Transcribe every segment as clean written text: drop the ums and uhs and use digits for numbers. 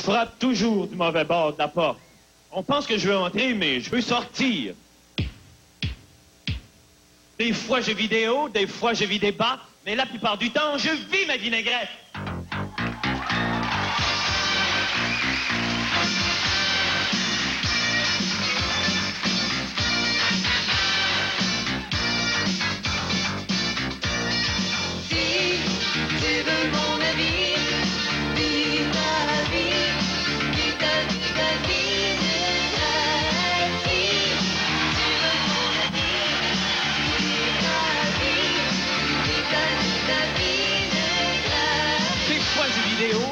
frappe toujours du mauvais bord de la porte. On pense que je veux entrer, mais je veux sortir. Des fois, je vis des hauts, des fois, je vis des bas, mais la plupart du temps, je vis ma vinaigrette.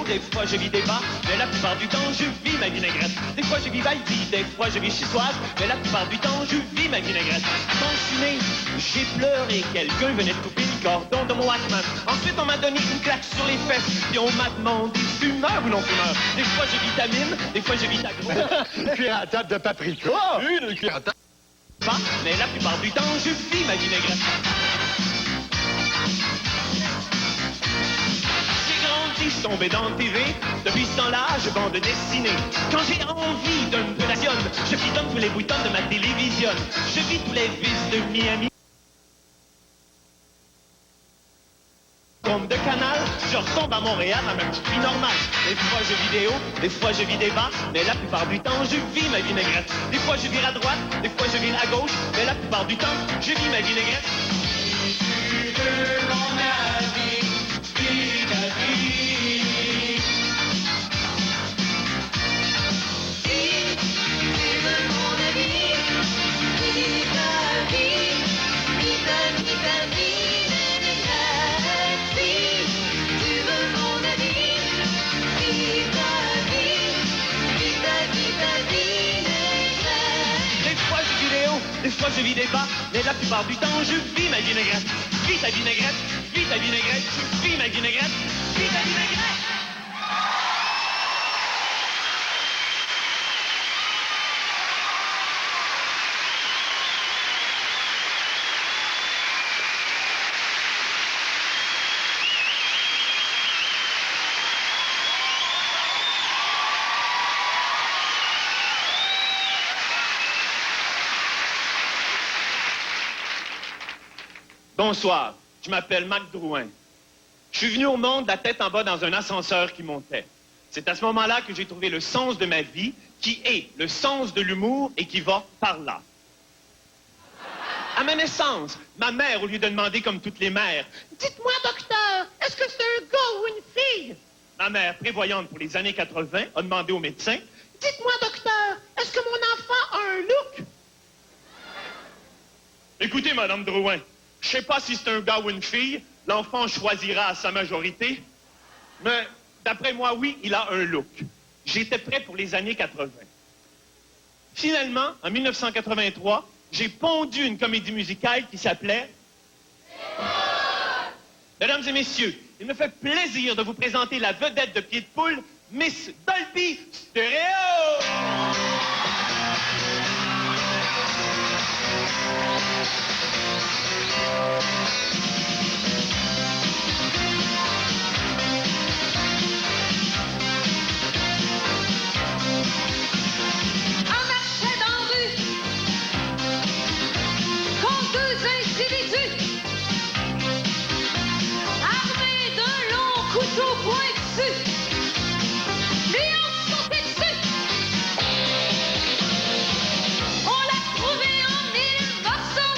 Des fois je vis des bas, mais la plupart du temps je vis ma vinaigrette. Des fois je vis Valdi, des fois je vis Chisoise, mais la plupart du temps je vis ma vinaigrette. Quand je suis né, j'ai pleuré, quelqu'un venait de couper le cordon de mon Walkman. Ensuite on m'a donné une claque sur les fesses, puis on m'a demandé fumeur ou non fumeur. Des fois je vitamine, des fois je vitagro. Une cuillère à table de paprika. Une cuillère à table. Mais la plupart du temps je vis ma vinaigrette. Tombé dans le TV, depuis ce temps-là, je bande dessinée. Quand j'ai envie d'un peu d'action, je pitonne tous les boutons de ma télévision. Je vis tous les vices de Miami. Comme de canal, je retombe à Montréal dans ma petite vie normale. Des fois je vis des hauts, des fois je vis des bas, mais la plupart du temps je vis ma vinaigrette. Des fois je vire à droite, des fois je vire à gauche, mais la plupart du temps je vis ma vinaigrette. Si tu veux mon avis, vis ta vie. Des fois je vis des bas, mais la plupart du temps je vis ma vinaigrette. Vis ta vinaigrette, vis ta vinaigrette, je vis ma vinaigrette, vis ta vinaigrette. Bonsoir, je m'appelle Mac Drouin. Je suis venu au monde la tête en bas dans un ascenseur qui montait. C'est à ce moment-là que j'ai trouvé le sens de ma vie, qui est le sens de l'humour et qui va par là. À ma naissance, ma mère, au lieu de demander comme toutes les mères, « Dites-moi, docteur, est-ce que c'est un gars ou une fille? » Ma mère, prévoyante pour les années 80, a demandé au médecin, « Dites-moi, docteur, est-ce que mon enfant a un look? » Écoutez, Madame Drouin, je sais pas si c'est un gars ou une fille, l'enfant choisira à sa majorité, mais d'après moi, oui, il a un look. J'étais prêt pour les années 80. Finalement, en 1983, j'ai pondu une comédie musicale qui s'appelait... Mesdames et messieurs, il me fait plaisir de vous présenter la vedette de Pied de Poule, Miss Dolby Stéréo! On l'a trouvé en 1000 morceaux.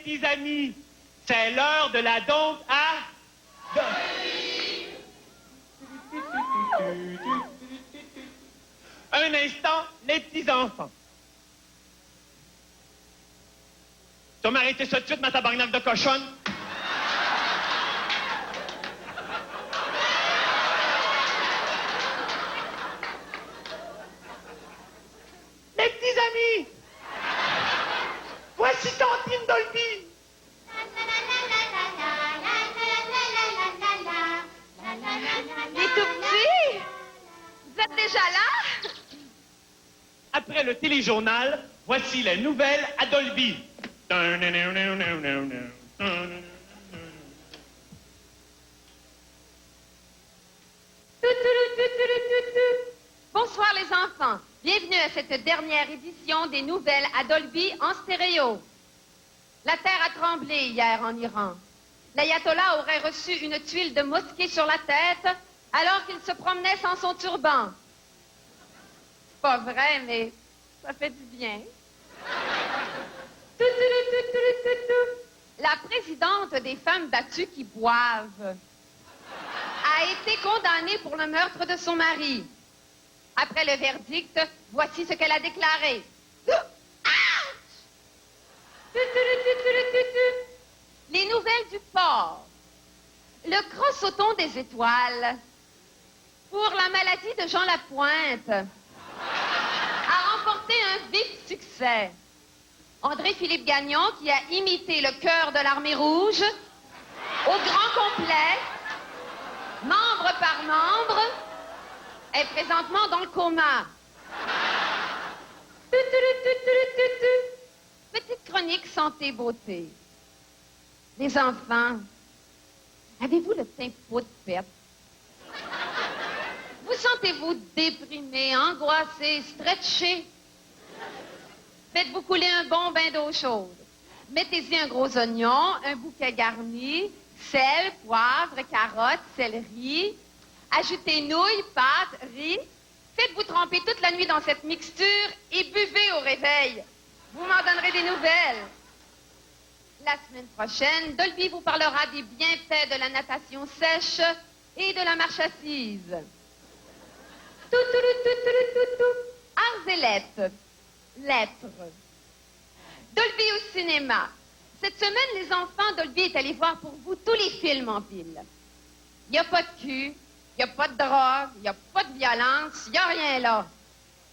petits amis, c'est l'heure de la dompe à... Un instant, les petits enfants. Tu vas m'arrêter ça tout de suite, ma tabarnak de cochonne? Les petits amis, voici Tantine Dolby. Les tout petits? Vous êtes déjà là? Après le téléjournal, voici les nouvelles à Dolby. Bonsoir les enfants. Bienvenue à cette dernière édition des nouvelles à Dolby en stéréo. La terre a tremblé hier en Iran. L'ayatollah aurait reçu une tuile de mosquée sur la tête alors qu'il se promenait sans son turban. Pas vrai, mais ça fait du bien. La présidente des femmes battues qui boivent a été condamnée pour le meurtre de son mari. Après le verdict, voici ce qu'elle a déclaré. Les nouvelles du port. Le crossoton des étoiles. Pour la maladie de Jean Lapointe. A remporté un vif succès. André-Philippe Gagnon, qui a imité le chœur de l'Armée rouge, au grand complet, membre par membre, est présentement dans le coma. Petite chronique santé-beauté. Les enfants, avez-vous le teint peau de pète? Vous sentez-vous déprimé, angoissé, stretché? Faites-vous couler un bon bain d'eau chaude. Mettez-y un gros oignon, un bouquet garni, sel, poivre, carottes, céleri. Ajoutez nouilles, pâtes, riz. Faites-vous tremper toute la nuit dans cette mixture et buvez au réveil. Vous m'en donnerez des nouvelles. La semaine prochaine, Dolby vous parlera des bienfaits de la natation sèche et de la marche assise. Arts et lettres. Lettres. Dolby au cinéma. Cette semaine, les enfants, Dolby est allé voir pour vous tous les films en ville. Il n'y a pas de cul, il n'y a pas de drogue, il n'y a pas de violence, il n'y a rien là.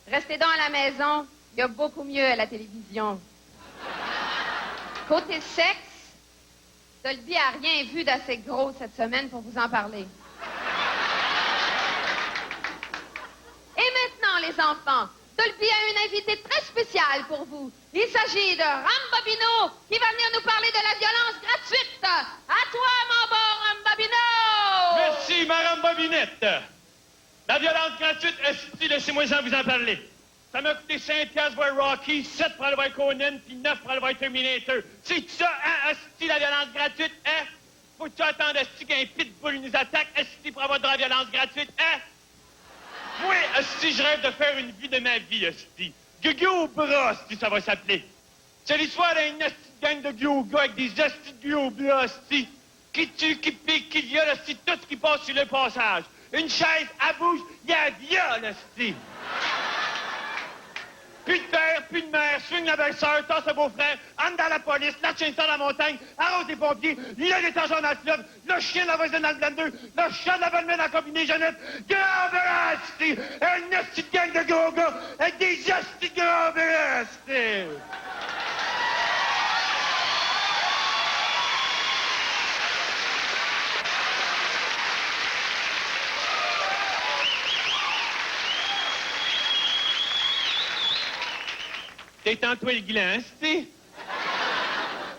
Restez donc à la maison, il y a beaucoup mieux à la télévision. Côté sexe, Dolby a rien vu d'assez gros cette semaine pour vous en parler. Et maintenant, les enfants, Dolby a une invitée très spéciale pour vous. Il s'agit de Rambobino, qui va venir nous parler de la violence gratuite. À toi, mon bon Rambobino! Merci, Madame Bobinette. La violence gratuite, esti, laissez-moi vous en parler. Ça m'a coûté 5 piastres voir Rocky, 7 pour aller voir Conan, puis 9 pour aller voir Terminator. C'est ça, hein, esti, la violence gratuite, hein? Faut que tu attendes, esti, qu'un pitbull nous attaque, esti, pour avoir de la violence gratuite, hein? Moi, esti, je rêve de faire une vie de ma vie, esti. Gugu au bras, esti, ça va s'appeler. C'est l'histoire d'une esti de gang de Gugu avec des esti de Gugu au bras, esti. Qui tue, qui pique, qui viole, esti, tout ce qui passe sur le passage. Une chaise, à bouge, il y a viol, esti. Plus de père, plus de mère, swing la belle-sœur, tasse le beau-frère, âne dans la police, la chaîne dans la montagne, arrose des pompiers, le détacheur dans le fleuve, le chien de la voisine dans le blender, le chat de la belle-mère dans la combinaisonnette, grand verasti, un hostie de gang de gros gars, avec des hosties de grand verasti. Détends-toi le gland, esti.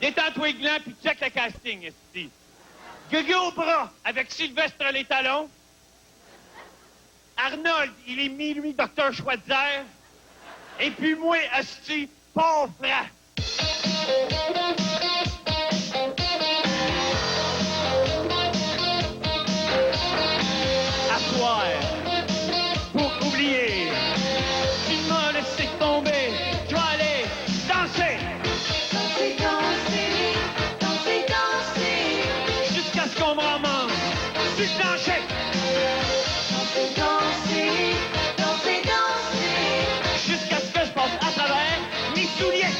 Détends-toi le gland, puis check le casting, esti. Gugu au bras, avec Sylvestre les talons. Arnold, il est minuit, Docteur Schweitzer. Et puis moi, esti, pauvre franc. À soir, pour oublier, tu m'as laissé tomber. Je vais aller danser. Danser, danser. du plancher. Danser, danser, danser, danser. Jusqu'à ce que je passe à travers mes souliers.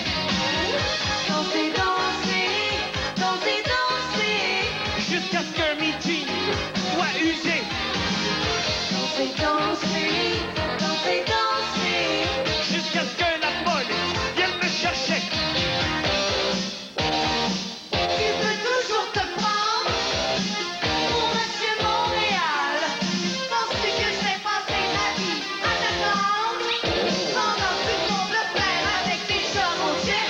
Danser, danser, danser, danser. Jusqu'à ce que mes jeans soient usés. Danser, danser, danser, danser. Jusqu'à ce que la police vienne me chercher. Tu peux toujours te prendre pour Monsieur Montréal. Penses-tu que je vais passer ma vie à t'attendre pendant que tout le monde le faire avec tes chums au jet?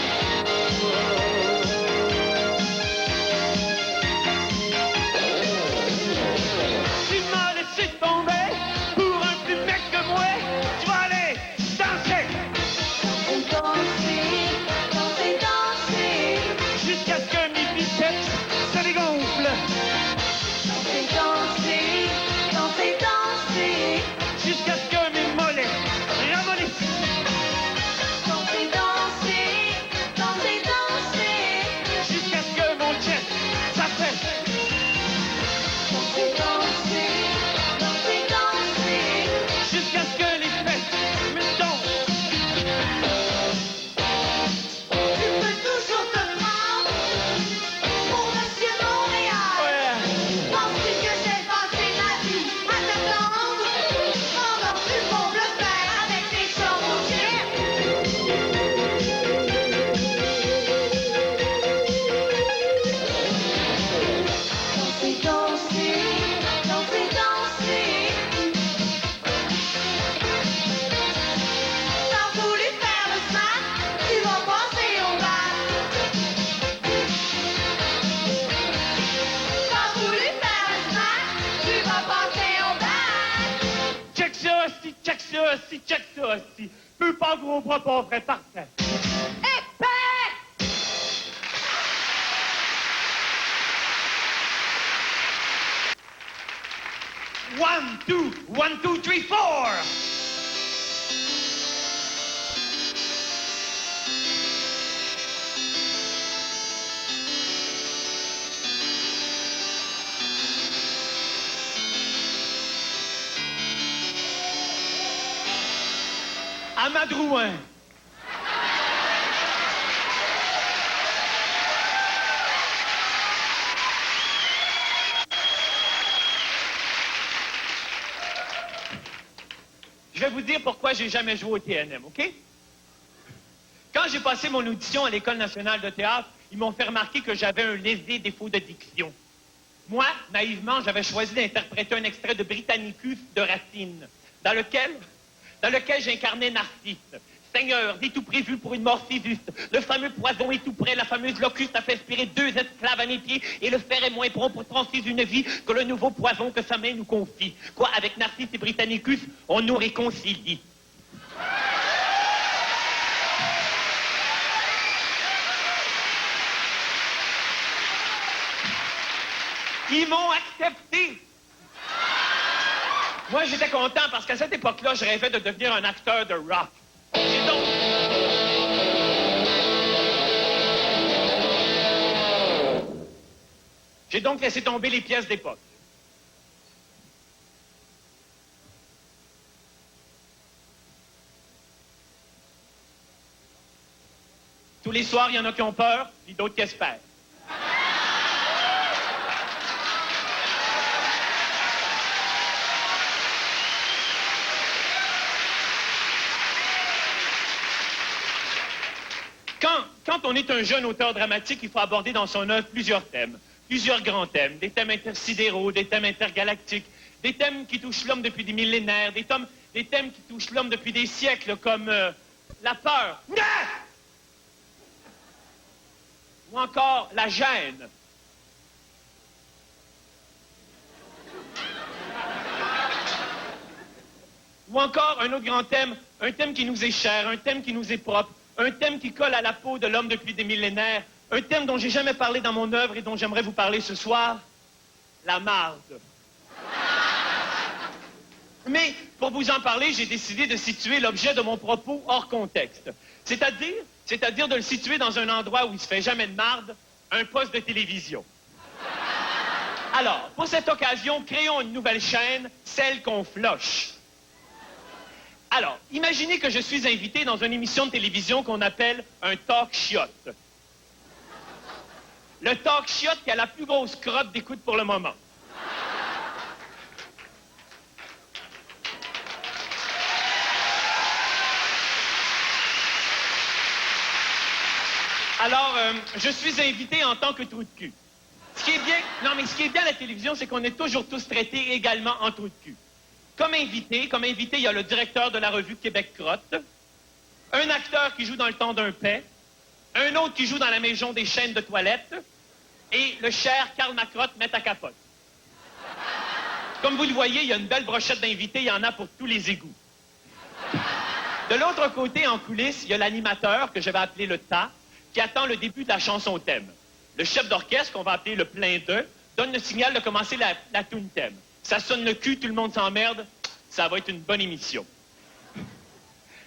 Tu m'as laissé tomber pour un plus mec que moi. Tu vas aller danser Danser, danser, danser. jusqu'à ce que mes biceps se dégonflent. Danser, danser, danser, danser. Jusqu'à ce que mes mollets ramollissent. Danser, danser, danser, danser. Jusqu'à ce que mon chest s'affaisse. Danser, danser, danser, danser. Jusqu'à ce que les fesses me tombent. Tu peux toujours te prendre pour Monsieur Montréal. Ouais. Penses-tu que j'ai passé ma vie à t'attendre pendant que tout le monde le fait avec tes chums au jet? Danser, danser, danser, danser. T'as voulu faire le snack, tu vas passer au bac. T'as voulu faire le snack, tu vas passer au bac. Check ça aussi, check ça aussi, check ça aussi. Peu pas gros bras pas vrai, parfait. Épais! One, two, 3, 4. Amadrouin. Je vais vous dire pourquoi j'ai jamais joué au TNM, OK? Quand j'ai passé mon audition à l'École nationale de théâtre, ils m'ont fait remarquer que j'avais un léger défaut de diction. Moi, naïvement, j'avais choisi d'interpréter un extrait de Britannicus de Racine, dans lequel j'incarnais Narcisse. Seigneur, dis tout prévu pour une mort si juste. Le fameux poison est tout près, la fameuse locuste a fait expirer 2 esclaves à mes pieds, et le fer est moins prompt pour transfuser une vie que le nouveau poison que sa main nous confie. Quoi, avec Narcisse et Britannicus, on nous réconcilie. Ils m'ont accepté. Moi, j'étais content parce qu'à cette époque-là, je rêvais de devenir un acteur de rock. J'ai donc laissé tomber les pièces d'époque. Tous les soirs, il y en a qui ont peur, puis d'autres qui espèrent. Quand on est un jeune auteur dramatique, il faut aborder dans son œuvre plusieurs thèmes, plusieurs grands thèmes, des thèmes intersidéraux, des thèmes intergalactiques, des thèmes qui touchent l'homme depuis des millénaires, des thèmes qui touchent l'homme depuis des siècles, comme la peur, ou encore la gêne. Ou encore un autre grand thème, un thème qui nous est cher, un thème qui nous est propre, un thème qui colle à la peau de l'homme depuis des millénaires, un thème dont j'ai jamais parlé dans mon œuvre et dont j'aimerais vous parler ce soir, la marde. Mais pour vous en parler, j'ai décidé de situer l'objet de mon propos hors contexte. C'est-à-dire de le situer dans un endroit où il se fait jamais de marde, un poste de télévision. Alors, pour cette occasion, créons une nouvelle chaîne, celle qu'on floche. Alors, imaginez que je suis invité dans une émission de télévision qu'on appelle un talk chiotte. Le talk chiotte qui a la plus grosse crotte d'écoute pour le moment. Alors, je suis invité en tant que trou de cul. Ce qui est bien, non, mais ce qui est bien à la télévision, c'est qu'on est toujours tous traités également en trou de cul. Comme invité, il y a le directeur de la revue Québec Crotte, un acteur qui joue dans Le Temps d'un paix, un autre qui joue dans La Maison des chaînes de toilettes, et le cher Karl Macrotte met à capote. Comme vous le voyez, il y a une belle brochette d'invités, il y en a pour tous les égouts. De l'autre côté, en coulisses, il y a l'animateur, que je vais appeler le tas, qui attend le début de la chanson thème. Le chef d'orchestre, qu'on va appeler le plein de, donne le signal de commencer la tune thème. Ça sonne le cul, tout le monde s'emmerde, ça va être une bonne émission.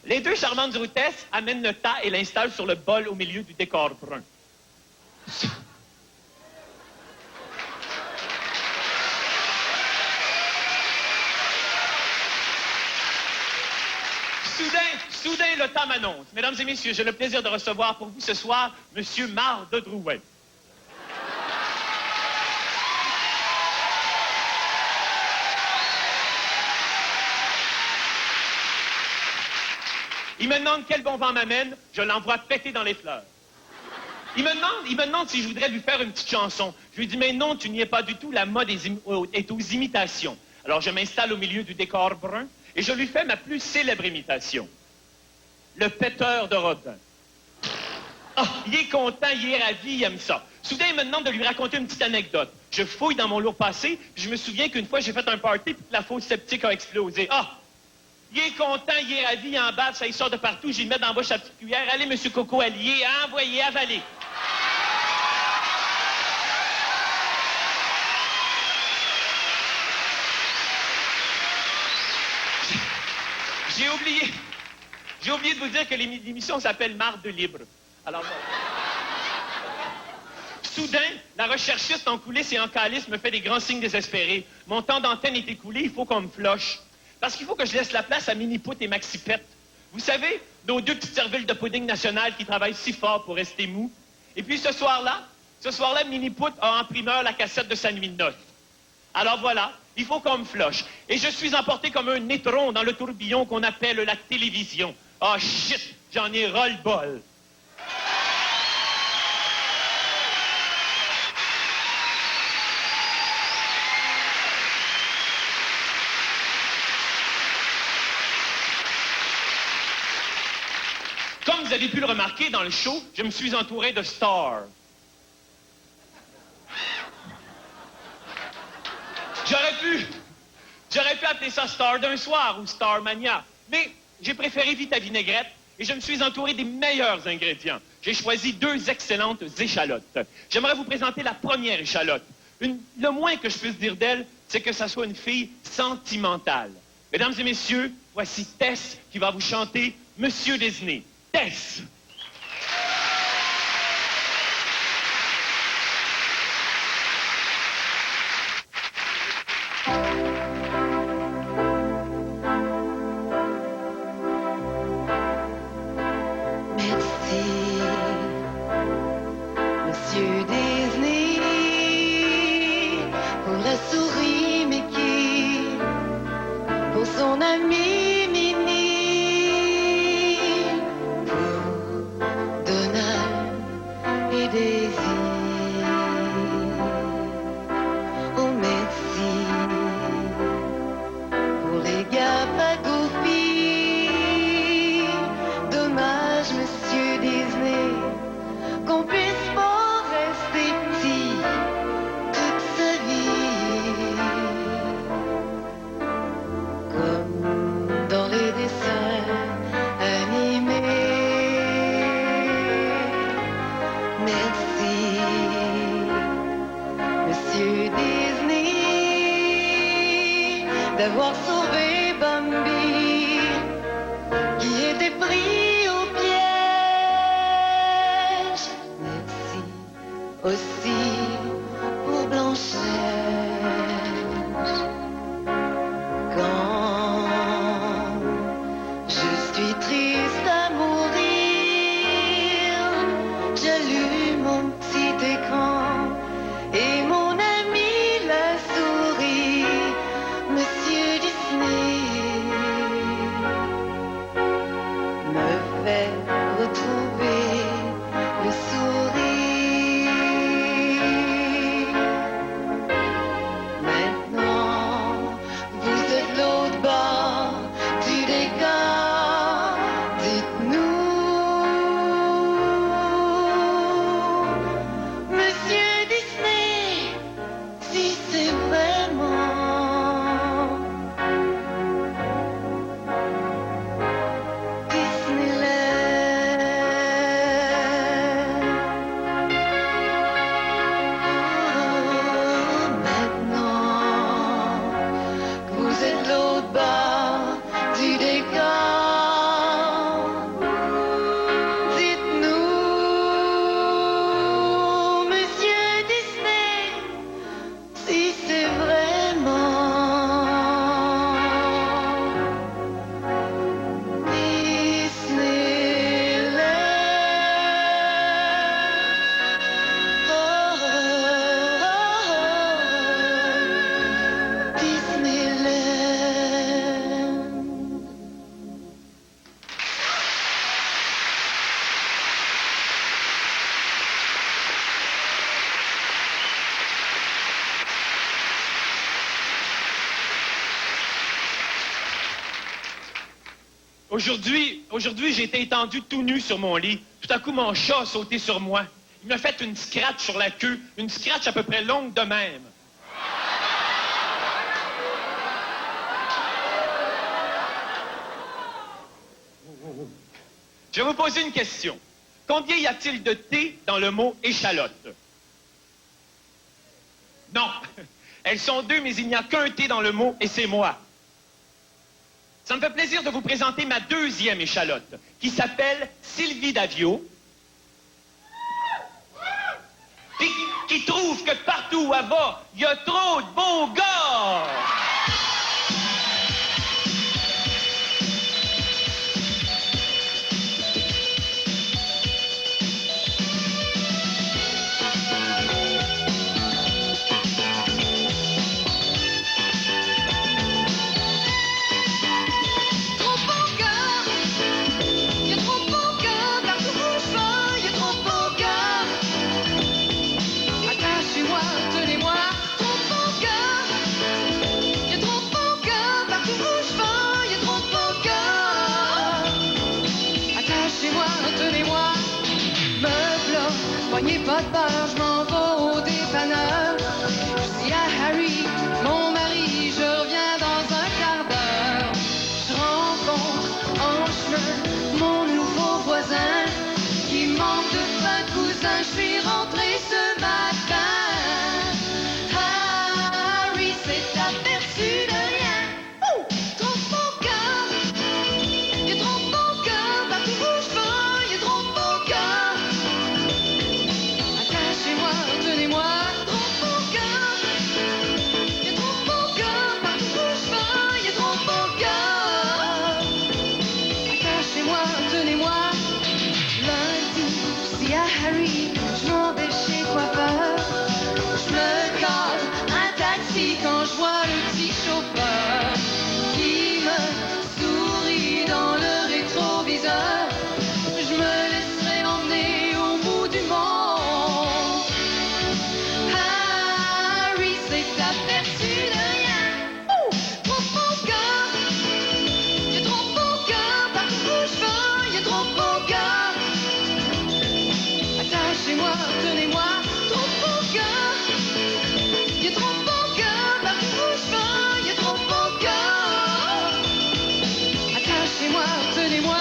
Les deux charmantes hôtesses amènent le tas et l'installent sur le bol au milieu du décor brun. Soudain, le tas m'annonce. Mesdames et messieurs, j'ai le plaisir de recevoir pour vous ce soir Monsieur Marc de Drouin. Il me demande quel bon vent m'amène, je l'envoie péter dans les fleurs. Il me demande si je voudrais lui faire une petite chanson. Je lui dis, mais non, tu n'y es pas du tout, la mode est aux imitations. Alors je m'installe au milieu du décor brun et je lui fais ma plus célèbre imitation. Le péteur de Rodin. Ah, il est content, il est ravi, il aime ça. Soudain, il me demande de lui raconter une petite anecdote. Je fouille dans mon lourd passé, puis je me souviens qu'une fois, j'ai fait un party, puis la fosse septique a explosé. Ah! Il est content, il est ravi, il emballe, ça il sort de partout, j'y mets dans la bouche la petite cuillère. Allez, monsieur Coco Allier, envoyez, avalez. J'ai oublié de vous dire que l'émission s'appelle Marde de libre. Alors, soudain, la recherchiste en coulisses et en calice me fait des grands signes désespérés. Mon temps d'antenne est écoulé, il faut qu'on me floche. Parce qu'il faut que je laisse la place à Miniput et Maxipette. Vous savez, nos deux petites serviles de pudding national qui travaillent si fort pour rester mous. Et puis ce soir-là, Miniput a en primeur la cassette de sa nuit de noces. Alors voilà, il faut qu'on me floche. Et je suis emporté comme un nétron dans le tourbillon qu'on appelle la télévision. Ah, shit, j'en ai ras-le-bol. Comme vous avez pu le remarquer dans le show, je me suis entouré de stars. J'aurais pu appeler ça Star d'un soir ou Star Mania, mais j'ai préféré Vita Vinaigrette et je me suis entouré des meilleurs ingrédients. J'ai choisi 2 excellentes échalotes. J'aimerais vous présenter la première échalote. Le moins que je puisse dire d'elle, c'est que ça soit une fille sentimentale. Mesdames et messieurs, voici Tess qui va vous chanter Monsieur Disney. Tess! Monsieur Disney, pour la souris Mickey, pour son ami Minnie, pour Donald et Daisy. Oh merci pour les gars pas goofy. Dommage, Monsieur Disney, qu'on puisse pas rester petit toute sa vie. Comme dans les dessins animés. Merci, Monsieur Disney, d'avoir sauvé Bambi, qui était pris au piège. Merci aussi pour Blanchette. Aujourd'hui, j'ai été étendu tout nu sur mon lit. Tout à coup, mon chat a sauté sur moi. Il m'a fait une scratch sur la queue, une scratch à peu près longue de même. Je vais vous poser une question. Combien y a-t-il de T dans le mot échalote? Non. Elles sont deux, mais il n'y a qu'un T dans le mot, et c'est moi. Ça me fait plaisir de vous présenter ma deuxième échalote, qui s'appelle Sylvie Davio, puis qui trouve que partout où elle va, il y a trop de beaux gars! N'ayez pas de peur, je m'en vais au dépanneur. Je dis à Harry, mon mari, je reviens dans un quart d'heure. Je rencontre en chemin mon nouveau voisin qui manque de fin de cousin. Je suis rentré ce matin. Harry s'est aperçu de rien. Trompe mon cœur, il trompe mon cœur, partout où je vais, il trompe mon cœur. Attachez-moi, tenez-moi, trompe mon cœur, il trompe mon cœur, partout où je vais, il trompe mon cœur. Attachez-moi, tenez-moi. Lundi, je dis à Harry, je m'en vais chez coiffeur. Je me cale un taxi quand je vois le petit chauffeur qui me sourit dans le rétroviseur. Je me laisserai emmener au bout du monde. Harry s'est aperçu de rien. Trompe mon cœur, il trompe mon cœur, partout où je vais, il trompe mon cœur. Attachez-moi, tenez-moi, trompe mon cœur, il trompe mon cœur, partout où je vais, il trompe mon cœur. Attachez-moi, tenez-moi.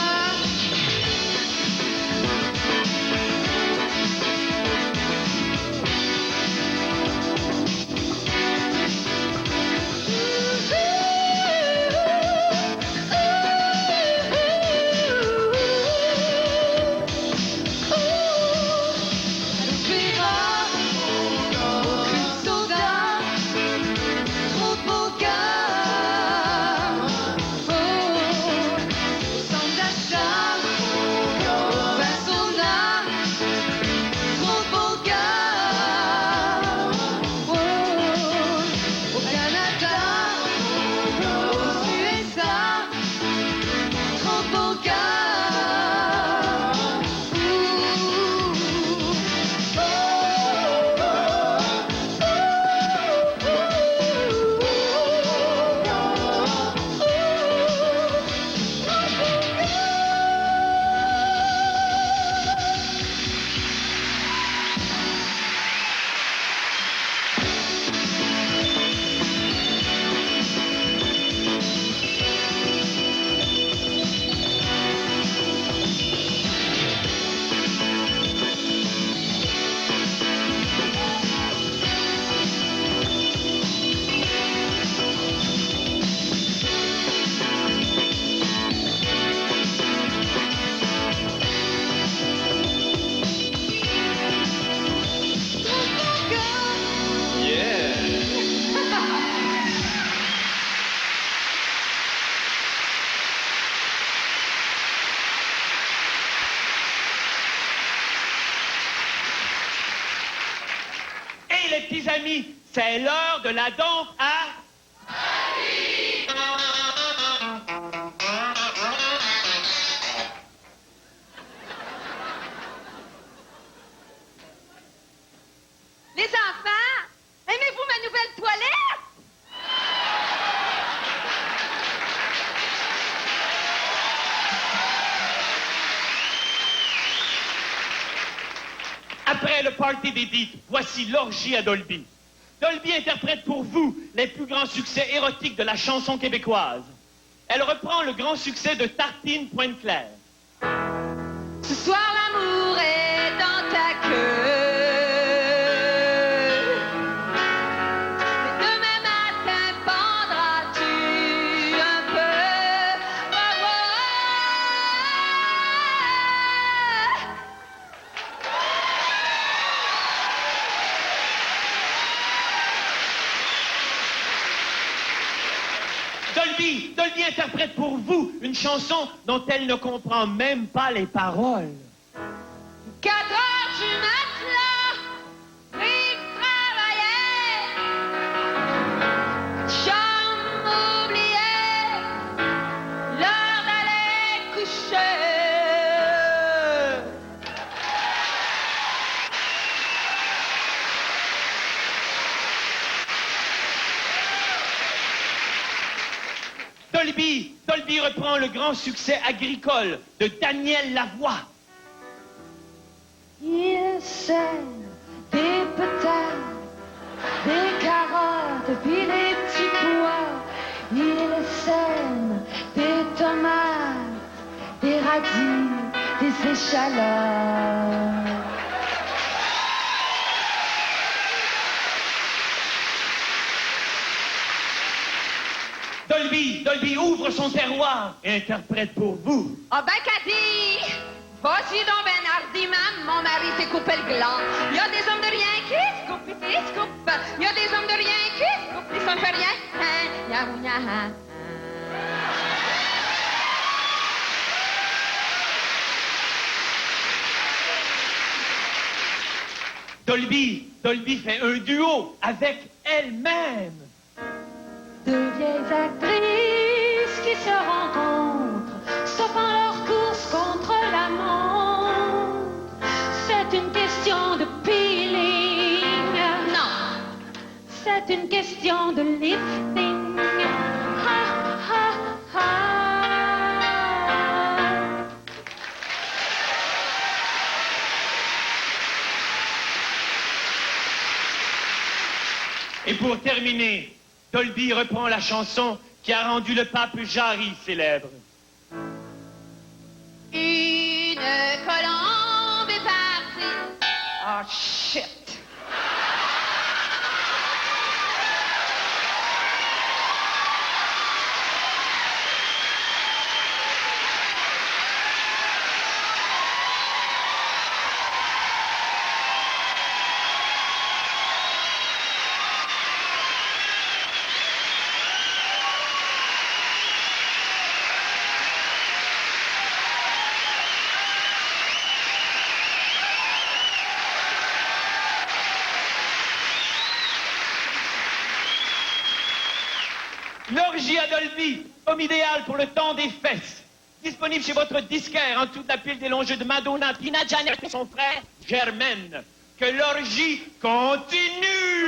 Et les petits amis, c'est l'heure de la danse à... Les enfants, aimez-vous ma nouvelle toilette? party des dites, voici l'orgie à Dolby. Dolby interprète pour vous les plus grands succès érotiques de la chanson québécoise. Elle reprend le grand succès de Tartine Pointe-Claire. Ce soir, l'amour est dans ta queue. Mais demain matin, pendras-tu un peu? Oh, oh, Dolby interprète pour vous une chanson dont elle ne comprend même pas les paroles. 4 heures du matin, il travaillait. Chum oubliait l'heure d'aller coucher. Dolby reprend le grand succès agricole de Daniel Lavoie. Il sème des patates, des carottes, puis des petits pois. Il sème des tomates, des radis, des échalotes. Dolby ouvre son terroir et interprète pour vous. Ah ben, Cathy, vas-y donc ben hardiment, mon mari s'est coupé le gland. Il y a des hommes de rien qui se coupent, puis qui se coupent. Il y a des hommes de rien qui se coupent, puis ça fait rien. Hein, yahoo, yaha. Dolby fait un duo avec elle-même. 2 vieilles actrices qui se rencontrent, stoppant leur course contre la montre. C'est une question de peeling. Non, c'est une question de lifting. Ha, ha, ha. Et pour terminer, Dolby reprend la chanson qui a rendu le pape Jarry célèbre. Une colombe est partie. Oh shit. L'orgie à Dolby, homme idéal pour le temps des fesses. Disponible chez votre disquaire en dessous de la pile des longs jeux de Madonna, Tina Janet et son frère Germaine. Que l'orgie continue!